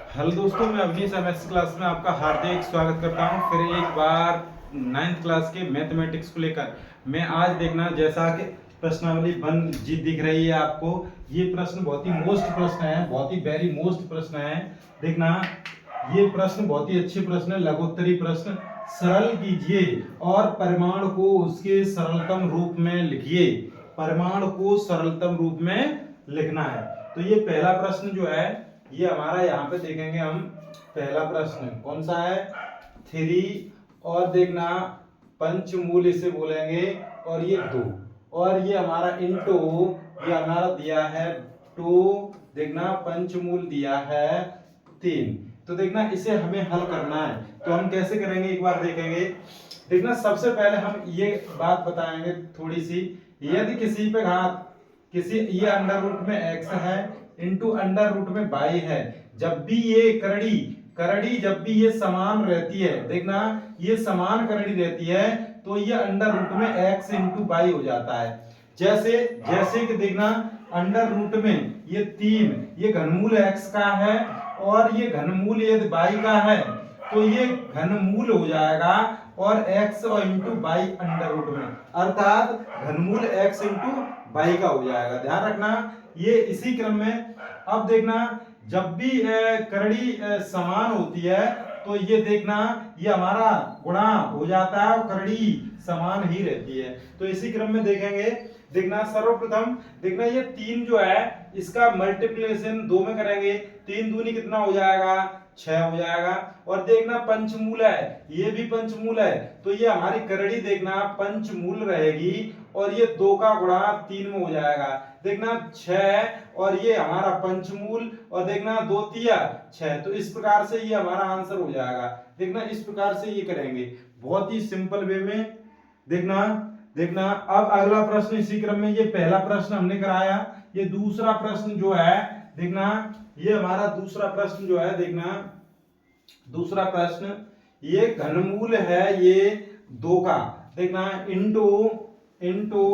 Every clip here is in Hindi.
हेलो दोस्तों, मैं अवनीश एमएस क्लास में आपका हार्दिक स्वागत करता हूं फिर एक बार 9th क्लास के मैथमेटिक्स को लेकर। मैं आज देखना जैसा कि प्रश्नावली बन जी दिख रही है आपको, ये प्रश्न बहुत ही मोस्ट प्रश्न है, बहुत ही वेरी मोस्ट प्रश्न है। देखना ये प्रश्न बहुत ही अच्छे प्रश्न है, लघुत्तरी प्रश्न। सरल कीजिए और परिमाण को उसके सरलतम रूप में लिखिए। परिमाण को सरलतम रूप में लिखना है। तो ये पहला प्रश्न जो है ये हमारा यहाँ पे देखेंगे हम। पहला प्रश्न कौन सा है? 3 और देखना पंचमूल इसे बोलेंगे, और ये 2, और ये हमारा इंटू, ये हमारा दिया है 2, देखना पंचमूल दिया है 3। तो देखना इसे हमें हल करना है, तो हम कैसे करेंगे एक बार देखेंगे। देखना सबसे पहले हम ये बात बताएंगे थोड़ी सी। यदि किसी पे घात, किसी ये अंडर रूट में x है इंटू अंडर रूट में y है, जब भी ये करड़ी करड़ी जब भी ये समान रहती है, देखना ये समान करड़ी रहती है, तो ये अंडर रूट में x इंटू वाई हो जाता है। जैसे जैसे कि देखना अंडर रूट में ये 3, ये घनमूल x का है और ये घनमूल यदि y का है, तो ये घनमूल हो जाएगा और x और इंटू वाई अंडर रूट में, अर्थात घनमूल x इंटू वाई का हो जाएगा। ध्यान रखना ये इसी क्रम में। अब देखना जब भी करड़ी समान होती है, तो ये देखना ये हमारा गुणा हो जाता है और करड़ी समान ही रहती है। तो इसी क्रम में देखेंगे। देखना सर्वप्रथम देखना ये 3 जो है इसका मल्टीप्लिकेशन 2 में करेंगे, 3 दूनी कितना हो जाएगा? 6 हो जाएगा। और देखना पंचमूल है, ये भी पंचमूल है, तो ये हमारी करड़ी देखना पंचमूल रहेगी और ये 2 का गुणा 3 में हो जाएगा। देखना 6 और ये हमारा पंचमूल, और देखना 2 तिया 6, तो इस प्रकार से ये हमारा आंसर हो जाएगा। देखना इस प्रकार से ये करेंगे बहुत ही सिंपल वे में। देखना देखना अब अगला प्रश्न इसी क्रम में, ये पहला प्रश्न हमने कराया, ये दूसरा प्रश्न जो है देखना, ये हमारा दूसरा प्रश्न जो है देखना, दूसरा प्रश्न ये घनमूल है ये 2 का, देखना इंटू इंटू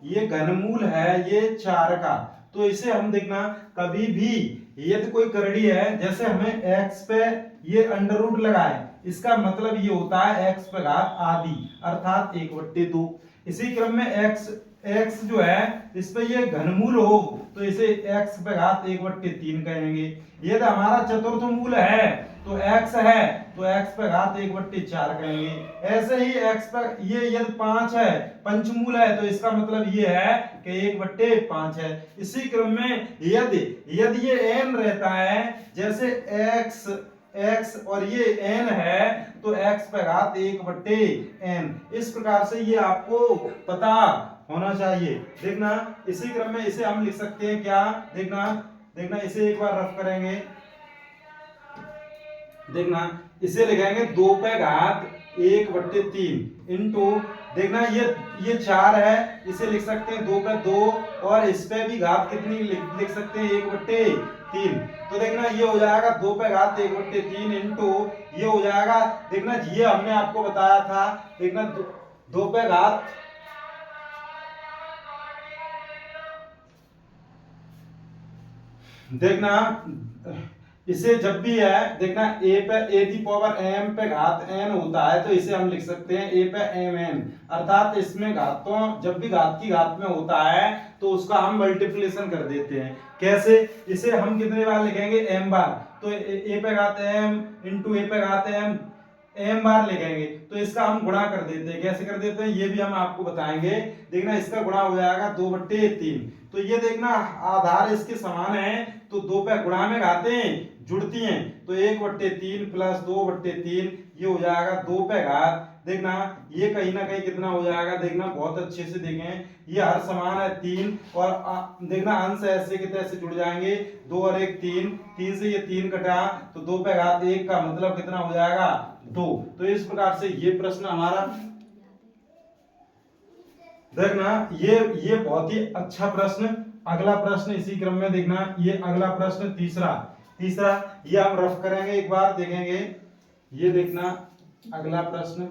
ये घनमूल है ये 4 का। तो इसे हम देखना कभी भी यदि कोई करड़ी है, जैसे हमें x पे ये अंडर रूट लगाए, इसका मतलब ये होता है x पे घात आधी, अर्थात 1/2। इसी क्रम में x जो है इस पे ये घनमूल हो, तो इसे x पे घात 1/3 कहेंगे। यदि हमारा चतुर्थ मूल है तो x है, तो x पे घात 1/4 कहेंगे। ऐसे ही x पर ये यदि 5 है, पंचमूल है, तो इसका मतलब ये है कि 1/5 है। इसी क्रम में यदि यदि ये n रहता है, जैसे x और ये n है, तो x पे घात 1/n, इस प्रकार से ये आपको पता होना चाहिए। देखना इसी क्रम में इसे हम लिख सकते हैं क्या? देखना देखना इसे एक बार रफ करेंगे। देखना इसे लिखेंगे 2 पे घात 1/3 इंटू, देखना ये 4 है, इसे लिख सकते हैं 2 पे 2, और इस पे भी घात कितनी लिख सकते हैं? 1/3। तो देखना ये हो जाएगा 2 पे घात 1/3 इंटू ये हो जाएगा, देखना ये हमने आपको बताया था, देखना 2 पे घात, देखना इसे जब भी है देखना a पे a दी पावर m पे घात n होता है, तो इसे हम लिख सकते हैं a पे mn, अर्थात इसमें घातों जब भी घात की घात में होता है तो उसका हम मल्टीप्लिकेशन कर देते हैं। कैसे? इसे हम कितने बार लिखेंगे? m बार, तो a पे घात m इंटू a पे घात m बार लिखेंगे, तो इसका हम गुणा कर देते हैं। कैसे कर देते हैं ये भी हम आपको बताएंगे। देखना इसका गुणा हो जाएगा 2/3, तो ये देखना आधार इसके समान है, तो 2 पे गुणा में घातें जुड़ती हैं, तो 1/3 प्लस 2/3 ये हो जाएगा 2 पे घात, देखना ये कहीं ना कहीं कितना हो जाएगा? देखना बहुत अच्छे से देखें, ये हर समान है 3, और देखना अंश ऐसे के तैसे जुड़ जाएंगे, 2 और 1 3, 3 से ये 3 कटा, तो 2 पे घात 1 का मतलब कितना हो जाएगा? 2। तो इस प्रकार से ये प्रश्न हमारा, देखना ये बहुत ही अच्छा प्रश्न। अगला प्रश्न इसी क्रम में देखना, ये अगला प्रश्न तीसरा तीसरा ये हम रफ करेंगे एक बार देखेंगे। ये देखना अगला प्रश्न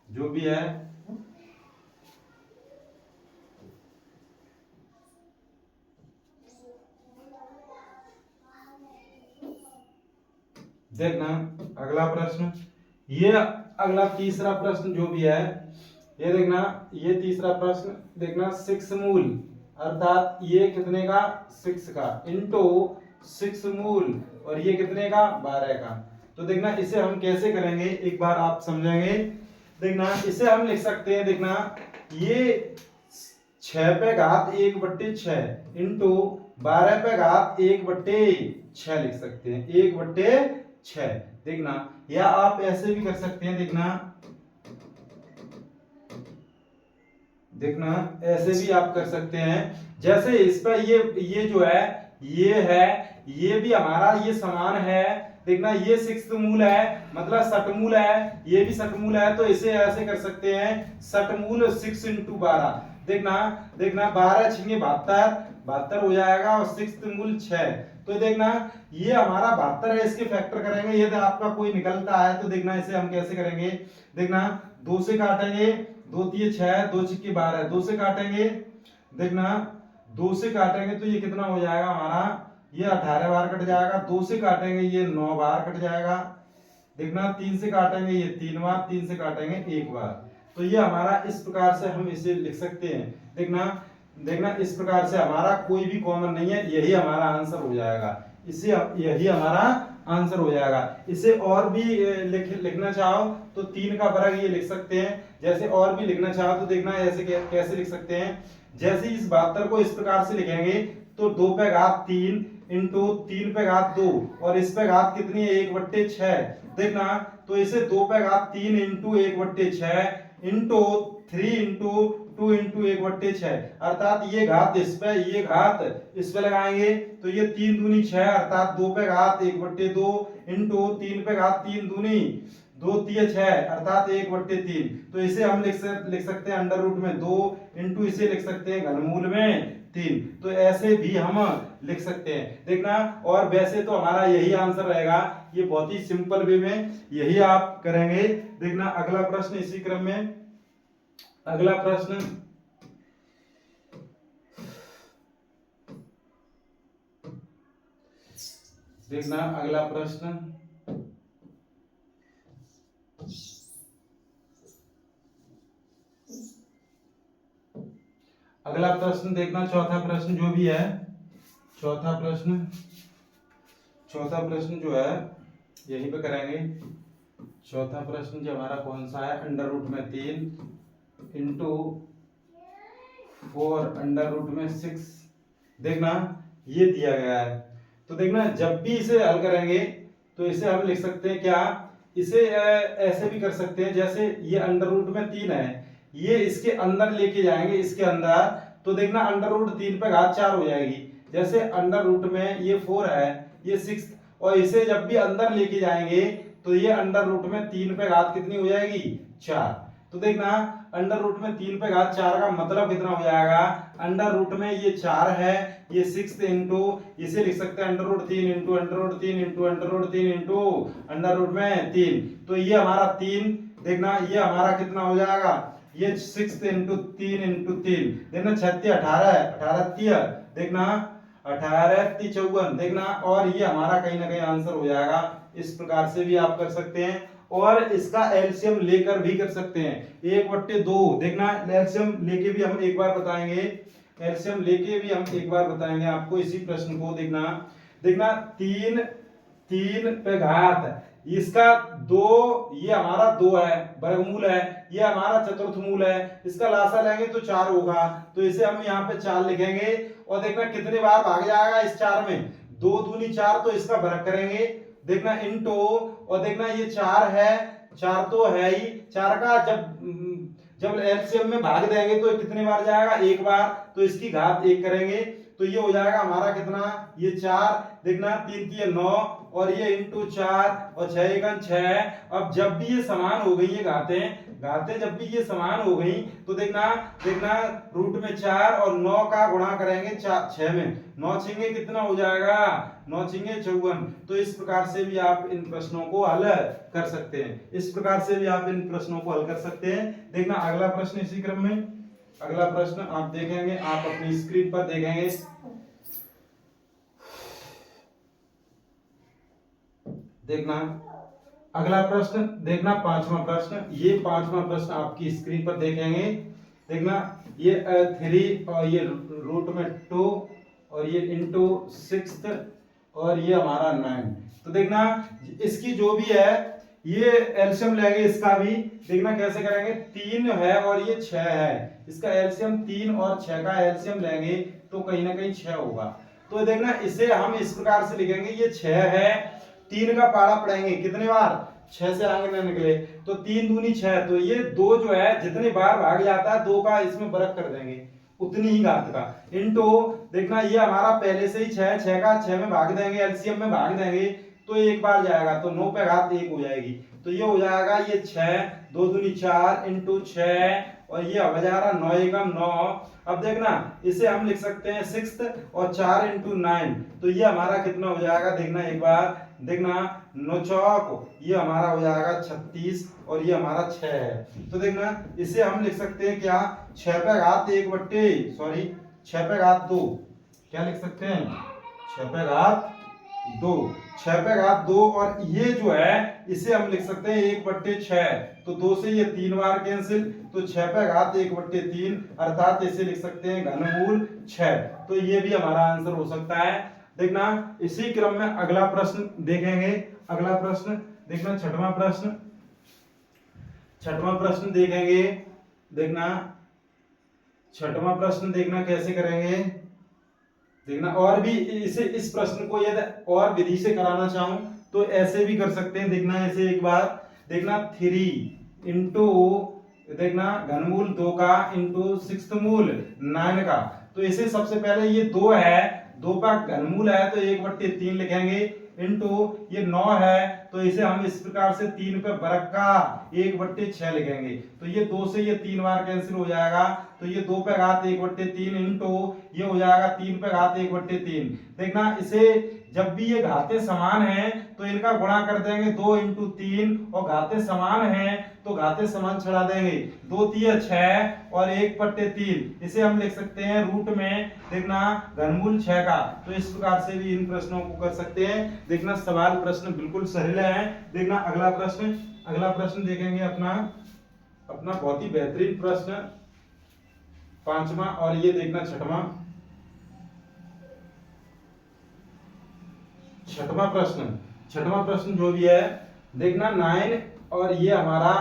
जो भी है, देखना अगला प्रश्न, ये अगला तीसरा प्रश्न जो भी है, ये देखना, ये तीसरा प्रश्न देखना, 6 मूल अर्थात ये कितने का, 6 का इंटू 6 मूल, और ये कितने का, 12 का। तो देखना इसे हम कैसे करेंगे एक बार आप समझेंगे। देखना इसे हम लिख सकते हैं, देखना ये 6 पे घात 1/6 इंटू 12 पे घात 1/6 लिख सकते हैं, 1/6। देखना या आप ऐसे भी कर सकते हैं, देखना ऐसे भी आप कर सकते हैं, जैसे इस पर ये जो है, ये भी हमारा ये समान है। देखना ये 6 मूल है, मतलब 60 मूल है, ये भी 60 मूल है, तो इसे ऐसे कर सकते हैं 60 मूल 6 इंटू 12। देखना 12 6 72, 72 हो जाएगा, और 6 मूल 6। तो देखना ये हमारा 72 है, इसके फैक्टर करेंगे, यदि आपका कोई निकलता है तो देखना इसे हम कैसे करेंगे। देखना 2 से काटेंगे, 2 3 6, 2 6 12, 2 से काटेंगे। देखना 2 से काटेंगे तो ये कितना हो जाएगा हमारा, ये 18 बार कट जाएगा। 2 से काटेंगे ये 9 बार कट जाएगा। देखना 3 से काटेंगे ये 3 बार, 3 से काटेंगे 1 बार। तो ये हमारा इस प्रकार से हम इसे लिख सकते हैं। देखना इस प्रकार से हमारा कोई भी कॉमन नहीं है, यही हमारा आंसर हो जाएगा, इसे यही हमारा आंसर हो जाएगा। इसे और भी लिखना चाहो तो 3 का वर्ग ये लिख सकते हैं। जैसे और भी लिखना चाहो तो देखना ऐसे कैसे लिख सकते हैं, जैसे इस 72 को इस प्रकार से लिखेंगे तो 2 पे घात 3 इंटू 3 पे घात 2, और इस पे घात कितनी है, 1/6। देखना तो इसे 2 पे घात 3 इंटू 1/6 इंटू 3 इंटू 2 इंटू 1/6, अर्थात ये घात इस पे, ये घात इस पे लगाएंगे तो ये 3 दूनी 6, अर्थात 2 पे घात 1/2 इंटू 3 पे घात 3 दूनी 2 3 6, अर्थात 1/3। तो इसे हम लिख सकते हैं अंडर रूट में 2 इंटू इसे लिख सकते हैं घनमूल में 3। तो ऐसे भी हम लिख सकते हैं। देखना और वैसे तो हमारा यही आंसर रहेगा, ये बहुत ही सिंपल वे में यही आप करेंगे। देखना अगला प्रश्न इसी क्रम में, अगला प्रश्न देखना, अगला प्रश्न देखना, चौथा प्रश्न जो भी है, चौथा प्रश्न जो है यहीं पे करेंगे। चौथा प्रश्न जो हमारा कौन सा है, अंडर रूट में 3 इंटू 4 अंडर रूट में 6। देखना ये दिया गया है, तो देखना जब भी इसे हल करेंगे तो इसे हम लिख सकते हैं क्या, इसे ऐसे भी कर सकते हैं, जैसे ये अंडर रूट में 3 है, ये इसके अंदर लेके जाएंगे, इसके अंदर, तो देखना अंडर रूट 3 पे घात 4 हो जाएगी। जैसे अंडर रूट में ये 4 है, ये 6, और इसे जब भी अंदर लेके जाएंगे तो ये अंडर रूट में 3 पे घात कितनी हो जाएगी, 4। तो देखना अंडर रूट में 3 पे घात 4 का मतलब कितना हो जाएगा, अंडर रूट में ये 4 है, ये 6 इंटू इसे लिख सकते हैं under root 3 into under root 3 into under root 3 into under root में 3। तो ये हमारा 3, देखना ये हमारा कितना हो जाएगा, ये 6 इंटू 3 इंटू 3, देखना 36 18 18 3, देखना 18 3 54, देखना, और ये हमारा कहीं ना कहीं आंसर हो जाएगा। इस प्रकार से भी आप कर सकते हैं, और इसका एलसीएम लेकर भी कर सकते हैं, 1/2। देखना एलसीएम लेके भी हम एक बार बताएंगे, एलसीएम लेके भी हम एक बार बताएंगे आपको इसी प्रश्न को। देखना 3 पे घात इसका 2, ये हमारा 2 है, वर्गमूल है, ये हमारा चतुर्थ मूल है, इसका लासा लेंगे तो 4 होगा, तो इसे हम यहाँ पे 4 लिखेंगे। और देखना कितने बार भाग जाएगा इस 4 में, 2 दूनी 4, तो इसका वर्ग करेंगे। देखना इंटू, और देखना ये 4 है, 4 तो है ही, 4 का जब एलसीएम में भाग देंगे तो कितने बार जाएगा, 1 बार, तो इसकी घात 1 करेंगे, तो ये हो जाएगा हमारा कितना, ये 4। देखना 3 3 9, और ये इंटू 4, और 6 1 6। अब जब भी ये समान हो गई, ये घातें जब भी ये समान हो गई, तो देखना रूट में 4 और 9 का गुणा करेंगे 6 में, 9 छिंगे कितना हो जाएगा, 9 छिंगे 54। तो इस प्रकार से भी आप इन प्रश्नों को हल कर सकते हैं, इस प्रकार से भी आप इन प्रश्नों को हल कर सकते हैं। देखना अगला प्रश्न इसी क्रम में, अगला प्रश्न आप देखेंगे, आप अपनी स्क्रीन पर देखेंगे। देखना अगला प्रश्न, देखना पांचवा प्रश्न। ये पांचवा प्रश्न आपकी स्क्रीन पर देखेंगे। देखना ये 3 और ये रूट में 2 और ये इंटू 6 और ये हमारा 9। तो देखना इसकी जो भी है ये एलसीएम लेंगे इसका भी। देखना कैसे करेंगे, 3 है और ये 6 है, इसका एलसीएम 3 और 6 का एलसीएम लेंगे तो कहीं ना कहीं 6 होगा। तो देखना इसे हम इस प्रकार से लिखेंगे, ये 6 है, 3 का पारा पढ़ेंगे कितने बार, 6 से आगे ना निकले तो 3 दूनी 6, तो ये 2 जो है जितने बार भाग जाता है 2 का इसमें बरक कर देंगे उतनी ही घात का, इनटू देखना ये हमारा पहले से ही 6, 6 का 6 में भाग देंगे, एलसीएम में भाग देंगे तो एक बार जाएगा तो 9 पे घात 1 हो जाएगी। तो ये हो जाएगा ये 6, 2 दूनी 4 इंटू 6 और ये हो जाएगा 9 एकम 9। अब देखना इसे हम लिख सकते हैं 6 और 4 इंटू 9, तो ये हमारा कितना हो जाएगा, देखना एक बार, देखना 9 चौक ये हमारा हो जाएगा 36 और ये हमारा 6 है। तो देखना इसे हम लिख सकते हैं क्या, 6 पे घात 1 बट्टे 6 पे घात 2, क्या लिख सकते हैं 6 पे घात 2, 6 पे घात 2 और ये जो है इसे हम लिख सकते हैं 1/6, तो 2 से ये 3 बार कैंसिल, तो 6 पे घात 1/3 अर्थात इसे लिख सकते हैं घनमूल 6। तो ये भी हमारा आंसर हो सकता है। देखना इसी क्रम में अगला प्रश्न देखेंगे। अगला प्रश्न देखना छठवां प्रश्न देखेंगे। देखना छठवां प्रश्न देखना कैसे करेंगे। देखना और भी इसे इस प्रश्न को यदि और विधि से कराना चाहूं तो ऐसे भी कर सकते हैं। देखना ऐसे एक बार, देखना 3 इंटू देखना घनमूल 2 का इंटू 6 मूल 9 का, तो इसे सबसे पहले ये 2 है, 2 का घनमूल है तो 1/3 लिखेंगे, इंटू ये 9 है तो इसे हम इस प्रकार से 3 पे बरक का 1/6 लिखेंगे, तो ये 2 से ये 3 बार कैंसिल हो जाएगा, तो ये 2 पे घात 1/3 इंटू ये हो जाएगा 3 पे घात 1/3। देखना इसे जब भी ये घातें समान हैं तो इनका गुणा कर देंगे 2 इंटू 3 और घातें समान हैं तो घातें समान चढ़ा देंगे, 2 3 6 और 1/3 इसे हम लिख सकते हैं रूट में देखना घनमूल 6 का। तो इस प्रकार से भी इन प्रश्नों को कर सकते हैं। देखना सवाल प्रश्न बिल्कुल सरल है। देखना अगला प्रश्न देखेंगे अपना बहुत ही बेहतरीन प्रश्न पांचवा और ये देखना छठवां प्रश्न जो भी है देखना 9 और ये हमारा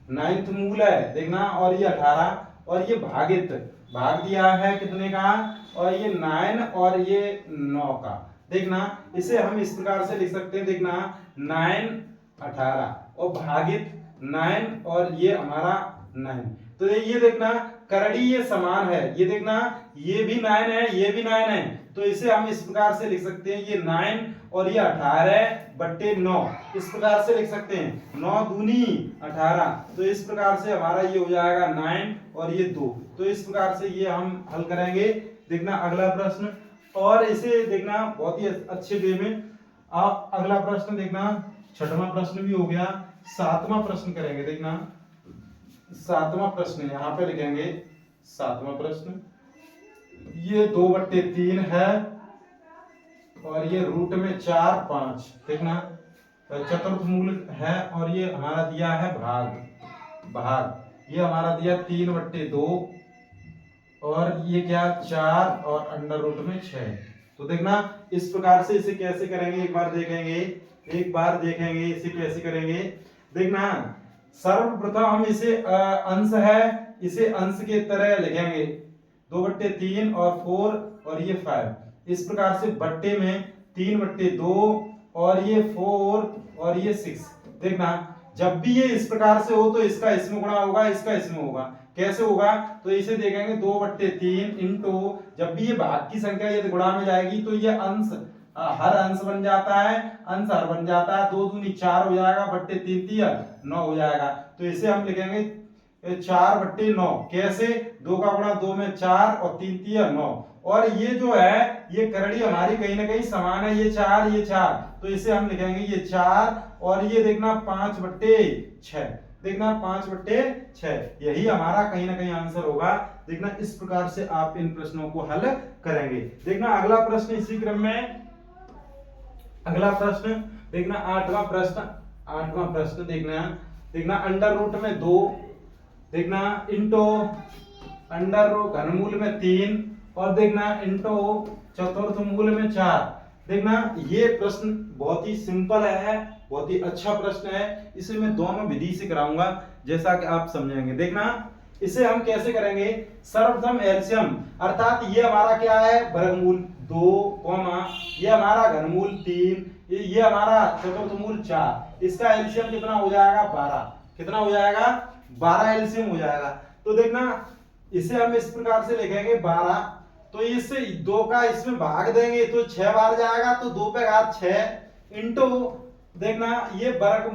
9th मूल है देखना, और ये 18 और ये भाग दिया है कितने का, और ये 9 और ये 9 का। देखना इसे हम इस प्रकार से लिख सकते हैं, देखना 9 18 और भागित 9 और ये हमारा 9, तो ये देखना करड़ी ये समान है, ये देखना ये भी 9 है ये भी 9 है, तो इसे हम इस प्रकार से लिख सकते हैं ये 9 और ये 18/9 इस प्रकार से लिख सकते हैं, 9 दूनी 18, तो इस प्रकार से हमारा ये हो जाएगा 9 और ये 2, तो इस प्रकार से ये हम हल करेंगे। देखना अगला प्रश्न और इसे देखना बहुत ही अच्छे वे में आप अगला प्रश्न देखना छठवां प्रश्न भी हो गया, सातवां प्रश्न करेंगे। देखना सातवां प्रश्न यहाँ पे लिखेंगे, सातवां प्रश्न ये 2/3 है और ये रूट में 4 5 देखना चतुर्थ मूल है और ये हमारा दिया है भाग ये हमारा दिया 3/2 और ये क्या 4 और अंडर रूट में 6। तो देखना इस प्रकार से इसे कैसे करेंगे एक बार देखेंगे इसे कैसे करेंगे। देखना सर्वप्रथम हम इसे अंश है इसे अंश के तरह लिखेंगे 2/3 और 4 और ये 5 इस प्रकार से बट्टे में 3/2 और ये 4 और ये 6। देखना जब भी ये इस प्रकार से हो तो इसका इसमें गुणा होगा इसका इसमें होगा, कैसे होगा तो इसे देखेंगे 2/3 इंटू जब भी ये भाग की संख्या यदि गुणा में जाएगी तो ये अंश हर अंश बन जाता है, अंश हर बन जाता है, 2 दूनी 4 हो जाएगा बट्टे 3 3 9 हो जाएगा, तो इसे हम लिखेंगे 4/9 कैसे 2 का गुणा 2 में 4 और 3 3 9 और ये जो है ये करड़ी हमारी कहीं ना कहीं समान है, ये 4 तो इसे हम लिखेंगे ये 4 और ये देखना 5/6 देखना 5/6 यही हमारा कहीं ना कहीं आंसर होगा। देखना इस प्रकार से आप इन प्रश्नों को हल करेंगे। देखना अगला प्रश्न इसी क्रम में अगला प्रश्न देखना, आठवां प्रश्न देखना अंडर रूट में 2 देखना इंटो अंडर रूट घनमूल में 3 और देखना इंटो चतुर्थ मूल में 4। देखना ये प्रश्न बहुत ही सिंपल है, बहुत ही अच्छा प्रश्न है। इसे मैं दोनों विधि से कराऊंगा जैसा कि आप समझेंगे। देखना इसे हम कैसे करेंगे, सर्वप्रथम एलसीएम अर्थात ये हमारा क्या है वर्गमूल 2 कॉमा ये हमारा घनमूल 3 ये हमारा चतुर्थ मूल 4, इसका एलसीएम कितना हो जाएगा 12। कितना हो जाएगा 12 एलसीएम हो जाएगा। तो देखना इसे हम इस प्रकार से लिखेंगे 12, तो इससे 2 का इसमें भाग देंगे तो 6 बार जाएगा, तो 2 पे घात 6 इंटू देखना ये वर्ग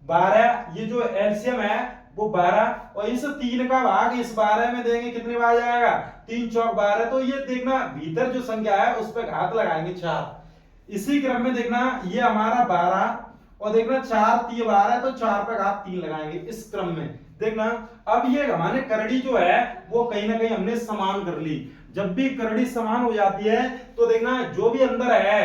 12, ये जो एलसीएम है वो 12 और इस 3 का भाग इस 12 में देंगे कितनी बार जाएगा 3 चौक 12। तो ये देखना भीतर जो संख्या है उस पर घात लगाएंगे 4। इसी क्रम में देखना ये हमारा 12 और देखना 4 3 12 तो 4 पे घात 3 लगाएंगे इस क्रम में। देखना अब ये हमारे करड़ी जो है वो कहीं ना कहीं हमने समान कर ली। जब भी करड़ी समान हो जाती है तो देखना जो भी अंदर है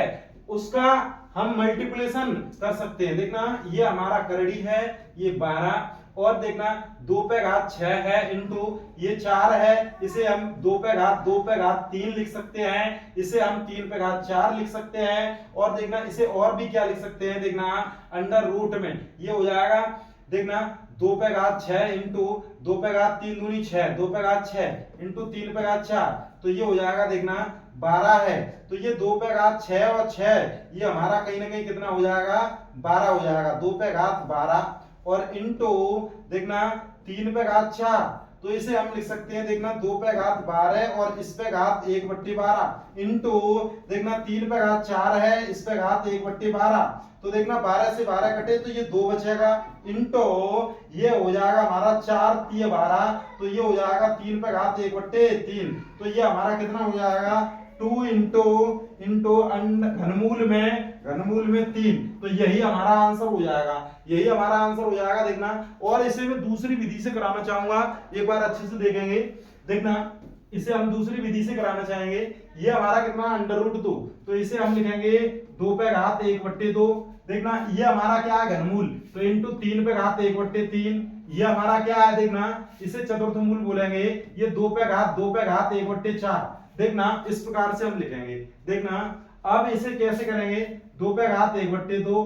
उसका हम मल्टीप्लिकेशन कर सकते हैं। देखना ये हमारा करड़ी है ये 12 और देखना 2 पे घात 6 है इंटू ये 4 है, इसे हम 2 पे घात 3 लिख सकते हैं, इसे हम 3 पे घात 4 लिख सकते हैं और देखना इसे और भी क्या लिख सकते हैं देखना अंडर रूट में ये हो जाएगा देखना 2 पे घात 6 इंटू 2 पे घात 3 दूनी 6 2 पे घात 6 इंटू 3 पे घात 4 तो ये हो जाएगा देखना 12 है। तो ये 2 पे घात 6 और 6 ये हमारा कहीं ना कहीं कितना हो जाएगा 12 हो जाएगा 2 पे घात 12 और इंटू देखना 3 पे घात 4 तो इसे हम लिख सकते हैं देखना 2 पे घात 12 और इस पे घात 1/12 इंटू देखना 3 पे घात 4 है इस पे घात 1/12 तो देखना 12 से 12 कटे तो ये 2 बचेगा इंटू ये हो जाएगा हमारा 4 3 12 तो ये हो जाएगा 3 पे घात 1/3 तो ये हमारा कितना हो जाएगा 2 इंटू घनमूल में 3 तो यही हमारा आंसर हो जाएगा, यही हमारा आंसर हो जाएगा। देखना और इसे मैं दूसरी विधि से कराना चाहूंगा, एक बार अच्छे से देखेंगे। देखना इसे हम दूसरी विधि से कराना चाहेंगे, ये हमारा कितना अंडर रूट 2 तो इसे हम लिखेंगे 2 पे घात 1/2। देखना ये हमारा क्या है घनमूल तो इंटू 3 पे घात 1/3 ये हमारा क्या है देखना इसे चतुर्थ मूल बोलेंगे, ये 2 पे घात 1/4 देखना इस प्रकार से हम लिखेंगे। देखना अब इसे कैसे करेंगे 2 पे घात 1/2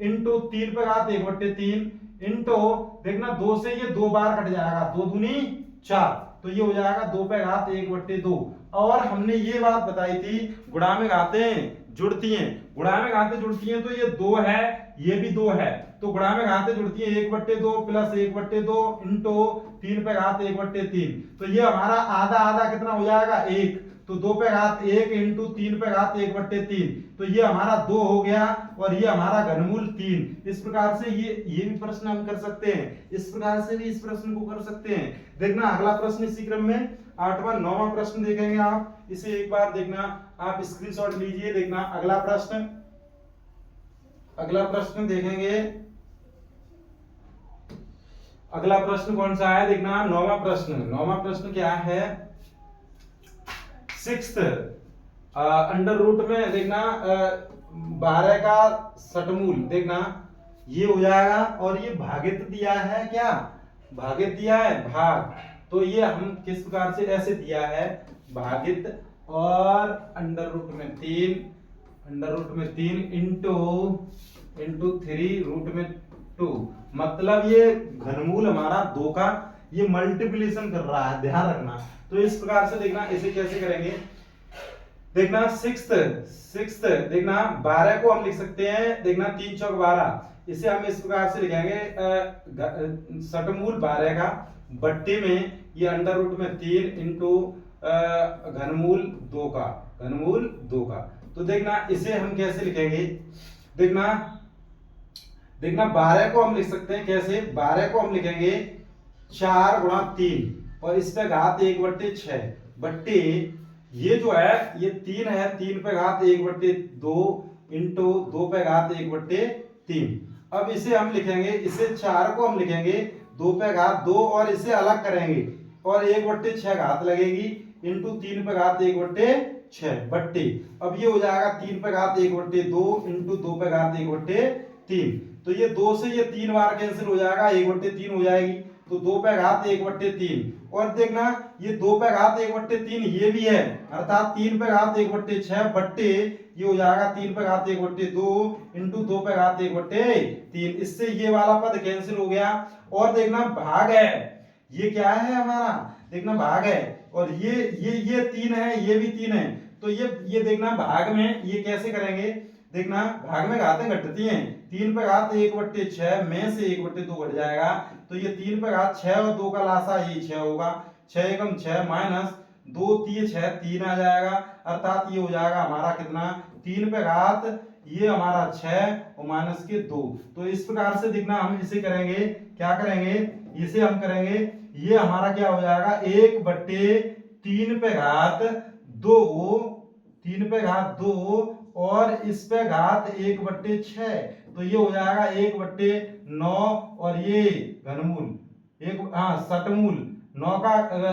इंटू 3 पे घात 1/3 इंटू देखना 2 से ये 2 बार कट जाएगा 2 दूनी 4 तो ये हो जाएगा 2 पे घात 1/2। और हमने ये बात बताई थी गुणा में घातें जुड़ती हैं, गुणा में घातें जुड़ती हैं तो ये 2 है ये भी 2 है तो गुणा में घातें जुड़ती है 1/2 प्लस 1/2 इंटू 3 पे घात 1/3 तो ये हमारा आधा आधा कितना हो जाएगा 1 तो 2 पे घात 1 इंटू 3 पे घात 1/3 तो ये हमारा 2 हो गया और ये हमारा घनमूल 3। इस प्रकार से ये भी प्रश्न हम कर सकते हैं, इस प्रकार से भी इस प्रश्न को कर सकते हैं। देखना अगला प्रश्न इसी क्रम में 8वां 9वां प्रश्न देखेंगे आप, इसे एक बार देखना आप स्क्रीनशॉट लीजिए। देखना अगला प्रश्न देखेंगे, अगला प्रश्न कौन सा है देखना 9वां प्रश्न क्या है 6th अंडर रूट में देखना 12 का सटमूल देखना ये हो जाएगा और ये भागित दिया है क्या भागित दिया है भाग तो ये हम किस प्रकार से ऐसे दिया है भागित और अंडर रूट में 3 इंटू 3 रूट में 2 मतलब ये घनमूल हमारा 2 का ये मल्टीप्लिकेशन कर रहा है, ध्यान रखना। तो इस प्रकार से देखना इसे कैसे करेंगे देखना 6th देखना 12 को हम लिख सकते हैं देखना 3 चौक 12 इसे हम इस प्रकार से लिखेंगे सटमूल 12 का बट्टे में ये अंडर रूट में 3 इंटू घनमूल 2 का तो देखना इसे हम कैसे लिखेंगे देखना 12 को हम लिख सकते हैं कैसे 12 को हम लिखेंगे 4 गुणा 3 और इस पे घात 1/6 बट्टे ये जो है ये 3 है 3 पे घात 1/2 इंटू 2 पे घात 1/3। अब इसे हम लिखेंगे इसे 4 को हम लिखेंगे 2 पे घात 2 और इसे अलग करेंगे और 1/6 घात लगेगी इंटू 3 पे घात 6 बट्टे, अब ये हो जाएगा 3 पे घात 1/2 इंटू 2 पे घात 1/3। तो ये 2 से ये 3 बार कैंसिल हो जाएगा, 1/3 हो जाएगी, तो 2 पे घात 1/3। और देखना ये 2 पे घात 1/3 ये भी है, अर्थात 3 पे घात 1/6 बट्टे ये हो जाएगा 3 पे घात 1/2 इंटू 2 पे घात 1/3। इससे ये वाला पद कैंसिल हो गया। और देखना भाग है, ये क्या है हमारा, देखना भाग है, और ये 3 है, ये भी 3 है, तो ये देखना भाग में ये कैसे करेंगे, देखना भाग में घातें घटती हैं, 3 पे घात 1/6 में से 1/2 घट जाएगा, तो ये 3 पे घात 6 और 2 का लासा ये 6 होगा, 6 एकम 6 माइनस 2 3 6 3 आ जाएगा, अर्थात ये हो जाएगा हमारा कितना 3 पे घात ये हमारा 6 और माइनस के 2। तो इस प्रकार से देखना हम इसे करेंगे, क्या करेंगे, इसे हम करेंगे, ये हमारा क्या हो जाएगा 1/3 पे घात 2, 3 पे घात 2 और इस पे घात 1/6, तो ये हो जाएगा 1/9 और ये घनमूल एक शतमूल 9 का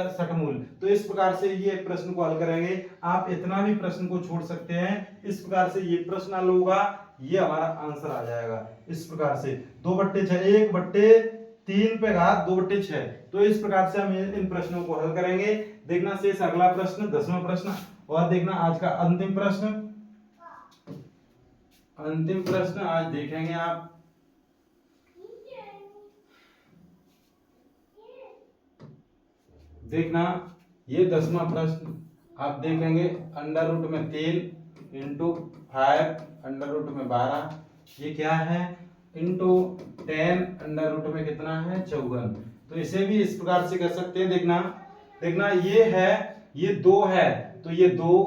शतमूल। तो इस प्रकार से ये प्रश्न को हल करेंगे। आप इतना भी प्रश्न को छोड़ सकते हैं, इस प्रकार से ये प्रश्न हल होगा, ये हमारा आंसर आ जाएगा इस प्रकार से 2/6 1/3 पे घात 2/6। तो इस प्रकार से हम इन प्रश्नों को हल करेंगे। देखना शेष अगला प्रश्न 10वां प्रश्न, और देखना आज का अंतिम प्रश्न आज देखेंगे आप। देखना ये 10वां प्रश्न आप देखेंगे, √3 इंटू 5 √12, ये क्या है, इंटू 10 अंडर रूट में कितना है 54। तो इसे भी इस प्रकार से कर सकते हैं। देखना ये है, ये 2 है, तो ये 2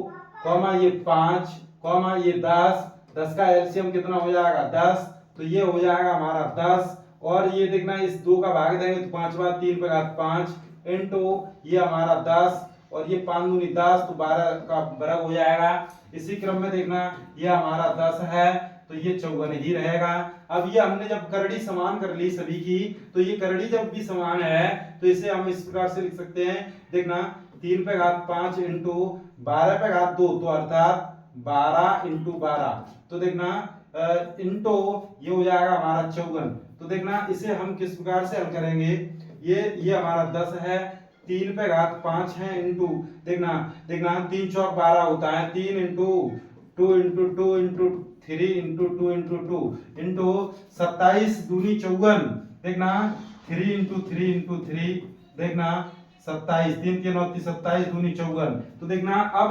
कॉमा ये 5 कॉमा ये 10 का एलसीएम कितना हो जाएगा 10, तो ये हो जाएगा हमारा 10। और ये देखना इस 2 का भाग देंगे तो 5 बार 3 पे घात 5 इंटू ये हमारा 10 और ये 5 दूनी 10 तो 12 का वर्ग हो जाएगा। इसी क्रम में देखना ये हमारा 10 है तो ये 54 ही रहेगा। अब ये हमने जब करड़ी समान कर ली सभी की, तो ये करड़ी जब भी समान है तो इसे हम इस प्रकार से लिख सकते हैं। देखना 3 पे घात 5 इंटू 12 पे घात 2 तो अर्थात 12 इंटू 12, तो देखना इंटू ये हो जाएगा हमारा 54। तो देखना इसे हम किस प्रकार से हल करेंगे, ये हमारा 10 है, 3 पे घात 5 है इंटू देखना 3 चौक 12 होता है, 3 into 2 into 2 into 3 into 2 into 2 into 27 दूनी 54। देखना 3 इंटू 3 इंटू 3 देखना 27, 3 के 9 27 दूनी 54। तो देखना अब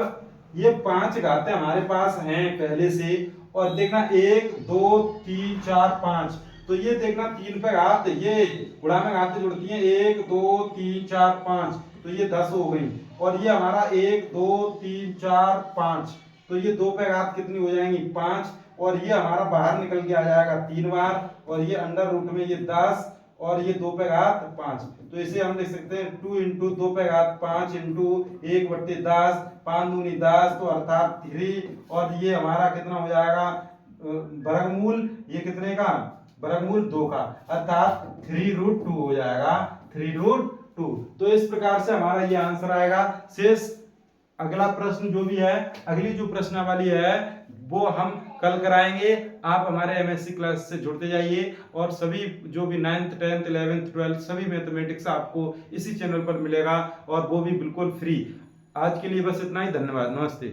ये 5 घातें हमारे पास हैं पहले से, और देखना 1 2 3 4 5, तो ये देखना 3 पे घात ये गुणा में घातें जुड़ती हैं 1 2 3 4 5, तो ये 10 हो गई। और ये हमारा 1 2 3 4 5, तो ये 2 पे घात कितनी हो जाएंगी 5, और ये हमारा बाहर निकल के आ जाएगा 3 बार, और ये अंडर रूट में ये 10 और ये 2 पे घात 5। तो इसे हम लिख सकते हैं 2 इंटू 2 पे घात 5 इंटू 1/10, 5 दूनी 10 तो अर्थात 3, और ये हमारा कितना हो जाएगा वर्गमूल, ये कितने का वर्गमूल 2 का, अर्थात 3√2 हो जाएगा 3√2। तो इस प्रकार से हमारा ये आंसर आएगा। शेष अगला प्रश्न जो भी है, अगली जो प्रश्नावली है वो हम कल कराएंगे। आप हमारे एमएससी क्लास से जुड़ते जाइए, और सभी जो भी 9th 10th 11th 12th सभी मैथमेटिक्स आपको इसी चैनल पर मिलेगा, और वो भी बिल्कुल फ्री। आज के लिए बस इतना ही, धन्यवाद, नमस्ते।